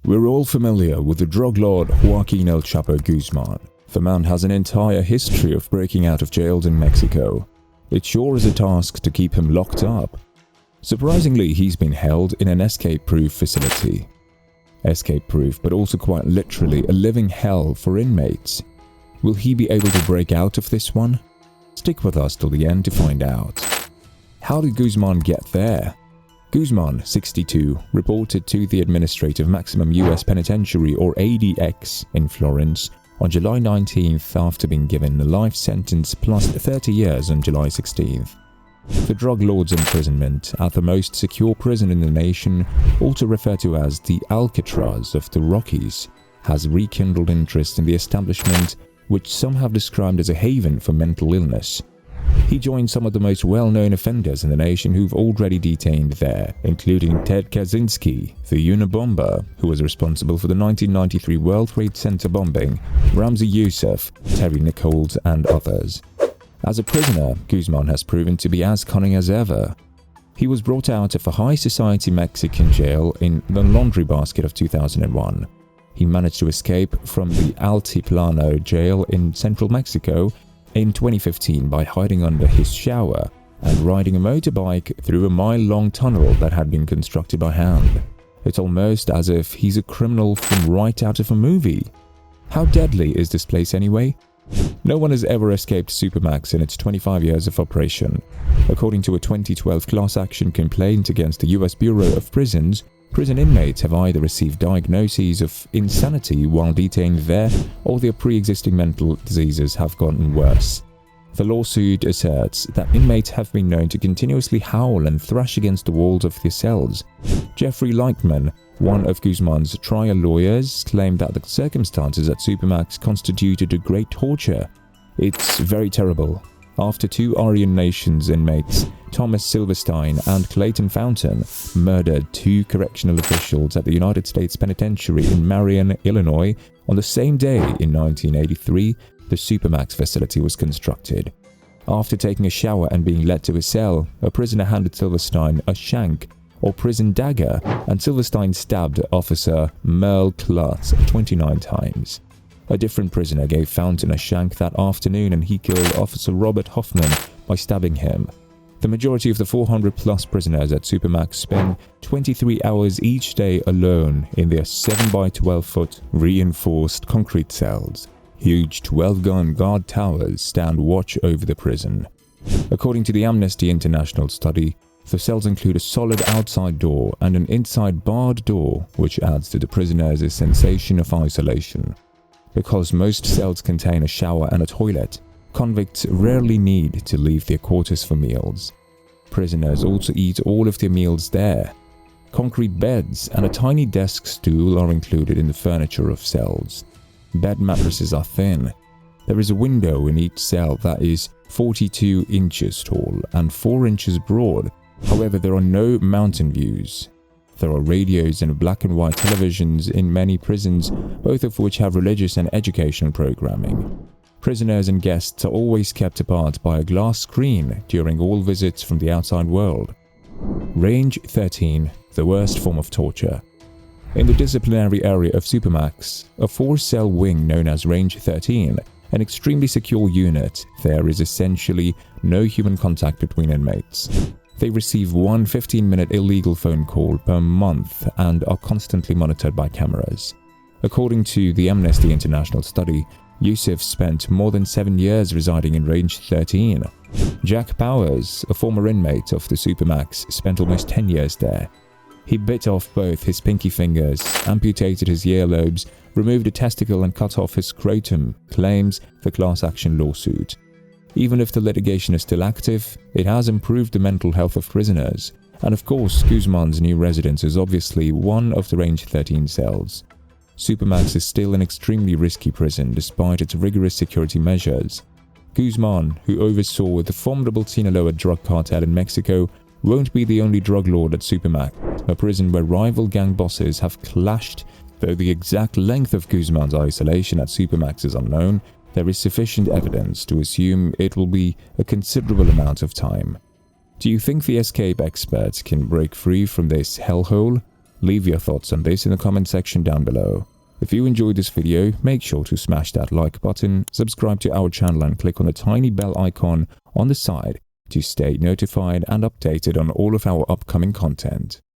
We're all familiar with the drug lord Joaquin El Chapo Guzman. The man has an entire history of breaking out of jails in Mexico. It sure is a task to keep him locked up. Surprisingly, he's been held in an escape-proof facility. Escape-proof, but also quite literally a living hell for inmates. Will he be able to break out of this one? Stick with us till the end to find out. How did Guzman get there? Guzman, 62, reported to the Administrative Maximum U.S. Penitentiary or ADX in Florence on July 19th after being given a life sentence plus 30 years on July 16th. The drug lord's imprisonment at the most secure prison in the nation, also referred to as the Alcatraz of the Rockies, has rekindled interest in the establishment, which some have described as a haven for mental illness. He joined some of the most well-known offenders in the nation who've already detained there, including Ted Kaczynski, the Unabomber, who was responsible for the 1993 World Trade Center bombing, Ramzi Youssef, Terry Nichols, and others. As a prisoner, Guzman has proven to be as cunning as ever. He was brought out of a high society Mexican jail in the Laundry Basket of 2001. He managed to escape from the Altiplano jail in central Mexico in 2015 by hiding under his shower and riding a motorbike through a mile-long tunnel that had been constructed by hand. It's almost as if he's a criminal from right out of a movie. How deadly is this place anyway? No one has ever escaped SUPERMAX in its 25 years of operation. According to a 2012 class action complaint against the US Bureau of Prisons, prison inmates have either received diagnoses of insanity while detained there, or their pre-existing mental diseases have gotten worse. The lawsuit asserts that inmates have been known to continuously howl and thrash against the walls of their cells. Jeffrey Lightman, one of Guzman's trial lawyers, claimed that the circumstances at SUPERMAX constituted a great torture. It's very terrible. After two Aryan Nations inmates, Thomas Silverstein and Clayton Fountain, murdered two correctional officials at the United States Penitentiary in Marion, Illinois, on the same day in 1983, the SUPERMAX facility was constructed. After taking a shower and being led to a cell, a prisoner handed Silverstein a shank, or prison dagger, and Silverstein stabbed Officer Merle Klutz 29 times. A different prisoner gave Fountain a shank that afternoon and he killed Officer Robert Hoffman by stabbing him. The majority of the 400-plus prisoners at SUPERMAX spend 23 hours each day alone in their 7-by-12-foot reinforced concrete cells. Huge 12-gun guard towers stand watch over the prison. According to the Amnesty International study, the cells include a solid outside door and an inside barred door, which adds to the prisoners' sensation of isolation. Because most cells contain a shower and a toilet, convicts rarely need to leave their quarters for meals. Prisoners also eat all of their meals there. Concrete beds and a tiny desk stool are included in the furniture of cells. Bed mattresses are thin. There is a window in each cell that is 42 inches tall and 4 inches broad. However, there are no mountain views. There are radios and black and white televisions in many prisons, both of which have religious and educational programming. Prisoners and guests are always kept apart by a glass screen during all visits from the outside world. Range 13, the worst form of torture. In the disciplinary area of SUPERMAX, a 4-cell wing known as Range 13, an extremely secure unit, there is essentially no human contact between inmates. They receive one 15-minute illegal phone call per month and are constantly monitored by cameras. According to the Amnesty International study, Youssef spent more than 7 years residing in Range 13. Jack Powers, a former inmate of the SUPERMAX, spent almost 10 years there. He bit off both his pinky fingers, amputated his earlobes, removed a testicle and cut off his scrotum, claims the class action lawsuit. Even if the litigation is still active, it has improved the mental health of prisoners. And of course, Guzman's new residence is obviously one of the Range 13 cells. SUPERMAX is still an extremely risky prison despite its rigorous security measures. Guzman, who oversaw the formidable Sinaloa drug cartel in Mexico, won't be the only drug lord at SUPERMAX, a prison where rival gang bosses have clashed. Though the exact length of Guzman's isolation at SUPERMAX is unknown, there is sufficient evidence to assume it will be a considerable amount of time. Do you think the escape experts can break free from this hellhole? Leave your thoughts on this in the comment section down below. If you enjoyed this video, make sure to smash that like button, subscribe to our channel and click on the tiny bell icon on the side to stay notified and updated on all of our upcoming content.